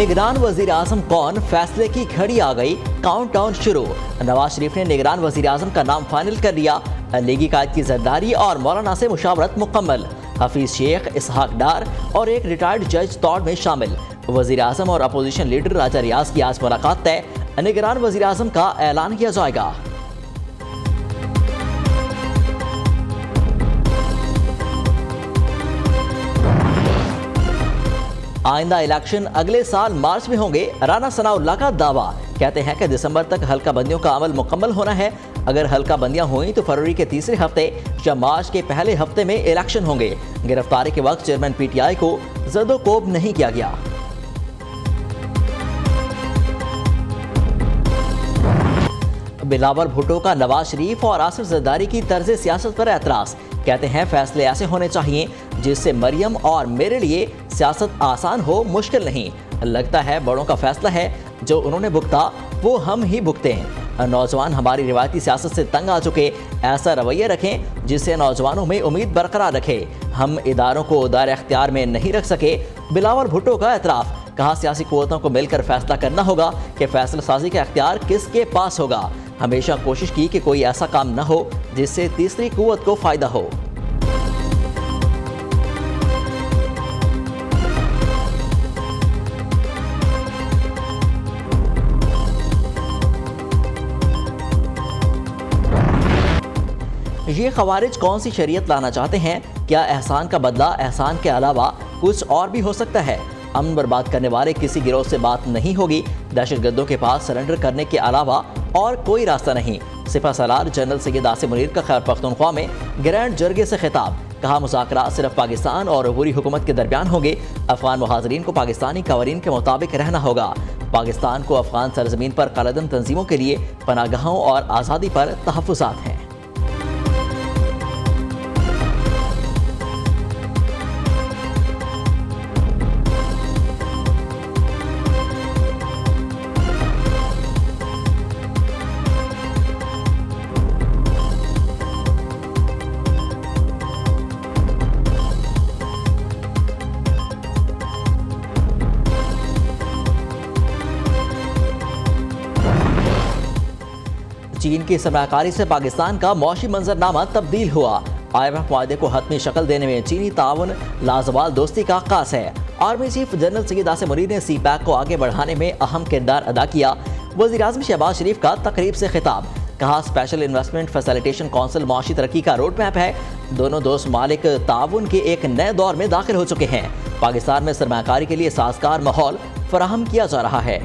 निगरान वजीर आजम कौन, फैसले की घड़ी आ गई, काउंटडाउन शुरू। नवाज शरीफ ने निगरान वजीर आजम का नाम फाइनल कर लिया। लीगी कायद की जरदारी और मौलाना से मुशावरत मुकम्मल। हफीज शेख, इसहाक डार और एक रिटायर्ड जज दौड़ में शामिल। वजीर आजम और अपोजिशन लीडर राजा रियाज की आज मुलाकात तय। निगरान वजीर आजम का ऐलान किया जाएगा। आइंदा इलेक्शन अगले साल मार्च में होंगे। राना सनाउल्लाह का दावा, कहते हैं कि दिसंबर तक हल्का बंदियों का अमल मुकम्मल होना है। अगर हल्का बंदियां हुई तो फरवरी के तीसरे हफ्ते या मार्च के पहले हफ्ते में इलेक्शन होंगे। गिरफ्तारी के वक्त चेयरमैन पीटीआई को जदोकोब नहीं किया गया। बिलावल भुट्टो का नवाज शरीफ और आसिफ जरदारी की तर्ज सियासत पर एतराज, कहते हैं फैसले ऐसे होने चाहिए जिससे मरियम और मेरे लिए सियासत आसान हो, मुश्किल नहीं। लगता है बड़ों का फैसला है, जो उन्होंने भुगता वो हम ही भुगते हैं। नौजवान हमारी रिवायती सियासत से तंग आ चुके, ऐसा रवैया रखें जिससे नौजवानों में उम्मीद बरकरार रखें। हम इदारों को दायरे अख्तियार में नहीं रख सके। बिलावल भुट्टो का एतराफ़, कहा सियासी कुव्वतों को मिलकर फैसला करना होगा कि फैसला साजी का अख्तियार किसके पास होगा। हमेशा कोशिश की कि कोई ऐसा काम न हो जिससे तीसरी कुव्वत को फायदा हो। ये खवारिज कौन सी शरीयत लाना चाहते हैं? क्या एहसान का बदला एहसान के अलावा कुछ और भी हो सकता है? अमन बर्बाद करने वाले किसी गिरोह से बात नहीं होगी। दहशतगर्दों के पास सरेंडर करने के अलावा और कोई रास्ता नहीं। सिपह सलार जनरल सैयद आसिम मुनीर का खैबर पख्तूनख्वा में ग्रैंड जरगे से खिताब, कहा मुज़ाकरात सिर्फ पाकिस्तान और अबूरी हुकूमत के दरमियान होंगे। अफगान मुहाजिरीन को पाकिस्तानी कवानीन के मुताबिक रहना होगा। पाकिस्तान को अफगान सरजमीन पर कालदम तंजीमों के लिए पनागाहों और आज़ादी पर तहफ़्फ़ुज़ात हैं। चीन की सरमायाकारी से पाकिस्तान का मौशी मंजरनामा तब्दील हुआ। IMF मुआहदे को हतमी शक्ल देने में चीनी ताउन लाजवाल दोस्ती का खास है। Army chief general Syed Asim Munir ने CPEC को आगे बढ़ाने में अहम किरदार अदा किया। वज़ीर आज़म शहबाज शरीफ का तकरीब से खिताब, कहा स्पेशल इन्वेस्टमेंट फैसिलिटेशन काउंसिल मुआशी तरक्की का रोड मैप है। दोनों दोस्त मालिक ताउन के एक नए दौर में दाखिल हो चुके हैं। पाकिस्तान में सरमायाकारी के लिए साजगार माहौल फराहम किया जा रहा है।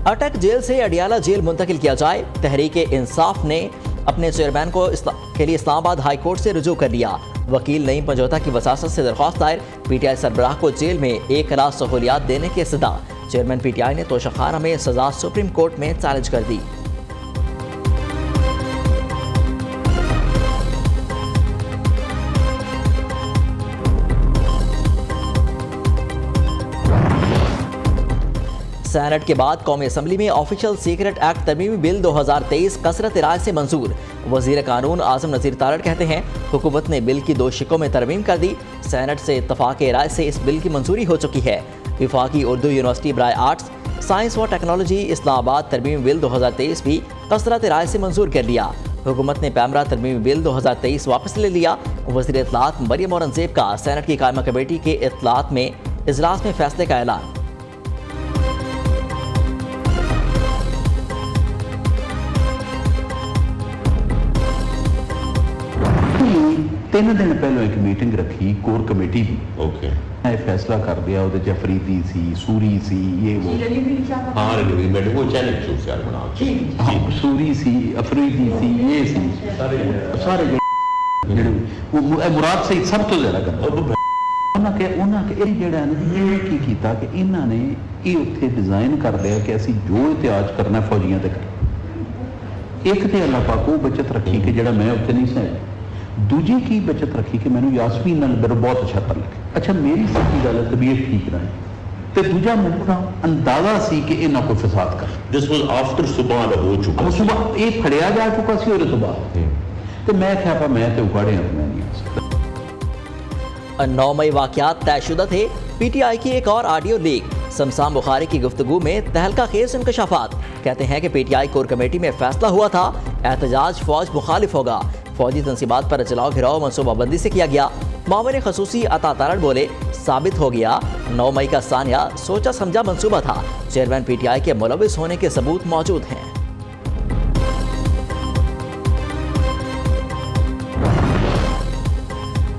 अटक जेल से अडियाला जेल मुंतकिल किया जाए। तहरीक इंसाफ ने अपने चेयरमैन को के लिए इस्लामाबाद हाई कोर्ट से रुजू कर लिया। वकील नईम पंजोता की वसासत से दरख्वास्त दायर। PTI सरबराह को जेल में 1 लाख सहूलियात देने की सदा। चेयरमैन PTI ने तोशाखाना में सजा सुप्रीम कोर्ट में चैलेंज कर दी। सेनेट के बाद कौमी असम्बली में ऑफिशियल सीक्रेट एक्ट तरमीमी बिल 2023 कसरत राय से मंजूर। वजीर कानून आजम नज़ीर तारड़ कहते हैं हुकूमत ने बिल की 2 शिकों में तरमीम कर दी। सेनेट से इत्तफाक राय से इस बिल की मंजूरी हो चुकी है। विफाकी उर्दू यूनिवर्सिटी बराए आर्ट्स, साइंस व टेक्नोलॉजी इस्लामाबाद तरमीमी बिल 2023 भी कसरत राय से मंजूर कर लिया। हुकूमत ने पैमरा तरमीमी बिल 2023 वापस ले लिया। वज़ीर इत्तलात मरियम औरंगज़ेब का सेनेट की कायमा कमेटी के इत्तलात में इजलास में फैसले का ऐलान। 3 दिन पहले एक मीटिंग रखी कोर कमेटी की। ओके, फैसला कर दिया ਉਹਦੇ ਚ अफरीदी सी, सूरी सी, ये वो हाँ रिलीवमेंट वो चैनल चूज कर बना जी सूरी सी, अफरीदी सी, ये सी सारे ਜਿਹੜੇ ਉਹ ਮੁਰਾਦ ਸਹੀ ਸਭ ਤੋਂ ਜ਼ਿਆਦਾ ਕਰਦਾ ਉਹਨਾਂ ਕੇ ਇਹ ਜਿਹੜਾ ਨੇ ਇਹ ਕੀ ਕੀਤਾ ਕਿ ਇਹਨਾਂ ਨੇ ਇਹ ਉੱਥੇ ਡਿਜ਼ਾਈਨ ਕਰ ਲਿਆ ਕਿ ਅਸੀਂ ਜੋ ਇਤਿਹਾਸ ਕਰਨਾ ਫੌਜੀਆਂ ਤੇ ਕਰ ਇੱਕ ਤੇ ਅੱਲਾਹ ਪਾਕ ਉਹ ਬਚਤ ਰੱਖੀ ਕਿ ਜਿਹੜਾ ਮੈਂ ਉੱਥੇ ਨਹੀਂ ਸੀ दूजी की बचत रखी कि मैंने यासमीन नाल मेरा बहुत अच्छा तलक है। अच्छा मेरी सच्ची गल है तबीयत ठीक ना है ਤੇ ਦੂਜਾ ਮੈਨੂੰ ਨਾ ਅੰਦਾਜ਼ਾ ਸੀ ਕਿ ਇਹਨਾਂ ਕੋਈ ਫਸਾਦ ਕਰ। दिस वाज आफ्टर सुबह हो चुका ਉਹ ਸੁਬਾਹ ਇਹ ਫੜਿਆ ਜਾ ਚੁੱਕਾ ਸੀ ਉਹਦੇ ਤੋਂ ਬਾਅਦ ਤੇ मैं क्या पा मैं तो उगाड़े मैं नहीं आ सकता। 9 मई वाकयात तयशुदा थे। पीटीआई की एक और ऑडियो लीक, शमशान बुखारी की गुफ्तगू में तहलका खेज इंकशाफात। कहते हैं कि पीटीआई कोर कमेटी में फैसला हुआ था एहतजाज फौज मुखालिफ होगा। फौजी तनसीबात पर जलाओ घिराव मनसूबाबंदी से किया गया। मामले खसूसी अता तारड़ बोले साबित हो गया 9 मई का सानिया सोचा समझा मंसूबा था। चेयरमैन पीटीआई के मुलविस होने के सबूत मौजूद हैं।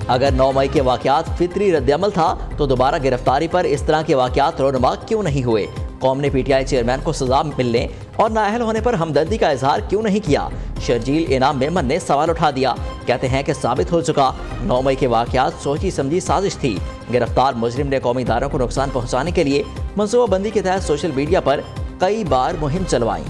अगर 9 मई के वाकयात फितरी रद्दअमल था तो दोबारा गिरफ्तारी पर इस तरह के वाकयात रोनुमा क्यों नहीं हुए? कौम ने पीटीआई चेयरमैन को सजा मिलने और नाअहल होने पर हमदर्दी का इजहार क्यों नहीं किया? शर्जील इनाम मेमन ने सवाल उठा दिया। कहते हैं कि साबित हो चुका 9 मई के वाकयात सोची समझी साजिश थी। गिरफ्तार मुजरिम ने कौमी इदारों को नुकसान पहुंचाने के लिए मनसूबाबंदी के तहत सोशल मीडिया पर कई बार मुहिम चलवाई।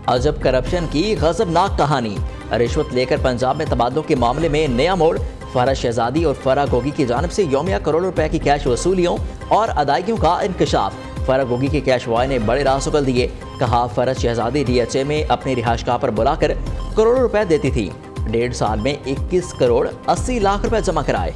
अजब करप्शन की गजबनाक कहानी। रिश्वत लेकर पंजाब में तबादलों के मामले में नया मोड़। फरहत शहजादी और फराह गोगी की जानिब से यौमिया करोड़ों रुपए की कैश वसूलियों और अदायगियों का इंकशाफ। फराह गोगी के कैश बॉय ने बड़े राज उगल दिए। कहा फरहत शहजादी डीएचए में अपनी रिहायशगाह पर बुलाकर करोड़ों रुपए देती थी। 1.5 साल में 21 करोड़ 80 लाख रुपए जमा कराए।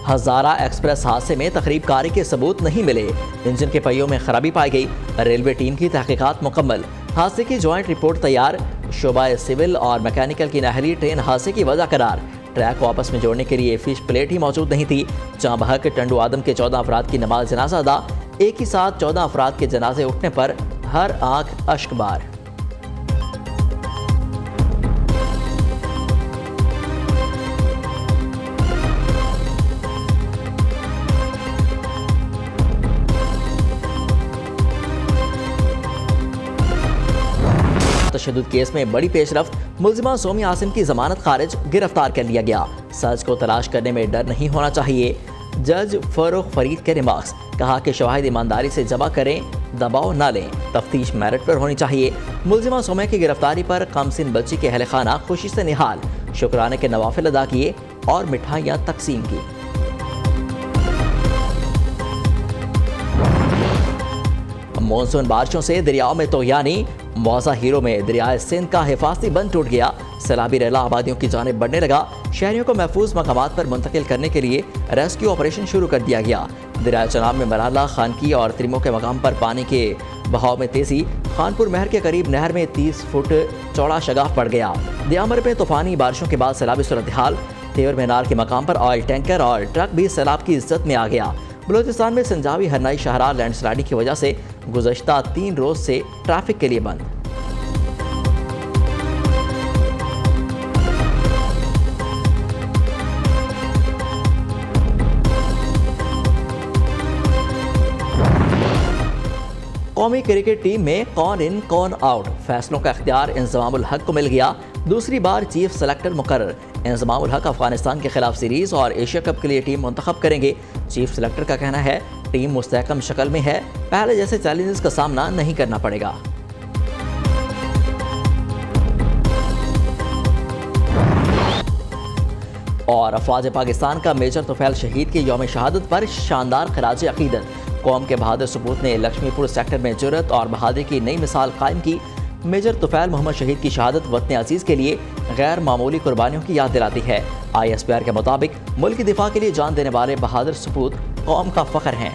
हजारा एक्सप्रेस हादसे में तकरीबकारी के सबूत नहीं मिले। इंजन के पहियों में खराबी पाई गई। रेलवे टीम की तहकीकात मुकम्मल। हादसे की ज्वाइंट रिपोर्ट तैयार। शोबा सिविल और मैकेनिकल की नहरी ट्रेन हादसे की वजह करार। ट्रैक को आपस में जोड़ने के लिए फिश प्लेट ही मौजूद नहीं थी। चांबहक टंडू आदम के 14 अफराद की नमाज जनाजा अदा। एक ही साथ 14 अफराद के जनाजे उठने पर हर आंख अश्कबार। तशद्दुद केस में बड़ी पेशरफ्त। मुलजिमा सोमी आसिम की जमानत खारिज, गिरफ्तार कर लिया गया। सच को तलाश करने में डर नहीं होना चाहिए। जज फरूख फरीद के रिमार्क्स। कहा कि शवाहिद ईमानदारी से जमा करें, दबाव न लें। तफ्तीश मेरिट पर होनी चाहिए। मुलजिमा सोमे की गिरफ्तारी पर कमसिन बच्ची के अहल खाना खुशी से निहाल। शुक्राने के नवाफिल अदा किए और मिठाइयाँ तकसीम की। मानसून बारिशों से दरियाओं में तो यानी मौजा हीरो में दरियाए सिंध का हिफाजती बंद टूट गया। सैलाबी रेला आबादियों की जानिब बढ़ने लगा। शहरियों को महफूज मकामात पर मुंतकिल करने के लिए रेस्क्यू ऑपरेशन शुरू कर दिया गया। दरियाए चनाब में मराला, खानकी और त्रिमो के मकाम पर पानी के बहाव में तेजी। खानपुर महर के करीब नहर में 30 फुट चौड़ा शगाफ पड़ गया। दियामर में तूफानी बारिशों के बाद सैलाबी सूरत हाल। तेवर मीनार के मकाम पर ऑयल टैंकर और ट्रक भी सैलाब की इज्जत में आ गया। बलूचिस्तान में संजावी हरनाई शाहराह लैंडस्लाइडिंग की वजह से गुज़श्ता 3 रोज से ट्रैफिक के लिए बंद। कौमी क्रिकेट टीम में कौन इन कौन आउट फैसलों का इख्तियार इंज़मामुल हक को मिल गया। दूसरी बार चीफ सेलेक्टर मुकर्रर। इंज़मामुल हक अफगानिस्तान के खिलाफ सीरीज और एशिया कप के लिए टीम मुंतखब करेंगे। चीफ सेलेक्टर का कहना है टीम मुस्तहकम शक्ल में है, पहले जैसे चैलेंजेस का सामना नहीं करना पड़ेगा। और अफवाज पाकिस्तान का मेजर तुफैल शहीद के यौम शहादत पर शानदार खराज अकीदत। कौम के बहादुर सपूत ने लक्ष्मीपुर सेक्टर में जुर्रत और बहादुरी की नई मिसाल कायम की। मेजर तुफैल मोहम्मद शहीद की शहादत वतन अजीज के लिए गैर मामूली कुर्बानियों की याद दिलाती है। ISPR के मुताबिक मुल्क की दिफा के लिए जान देने वाले बहादुर सपूत कौम का फख्र हैं।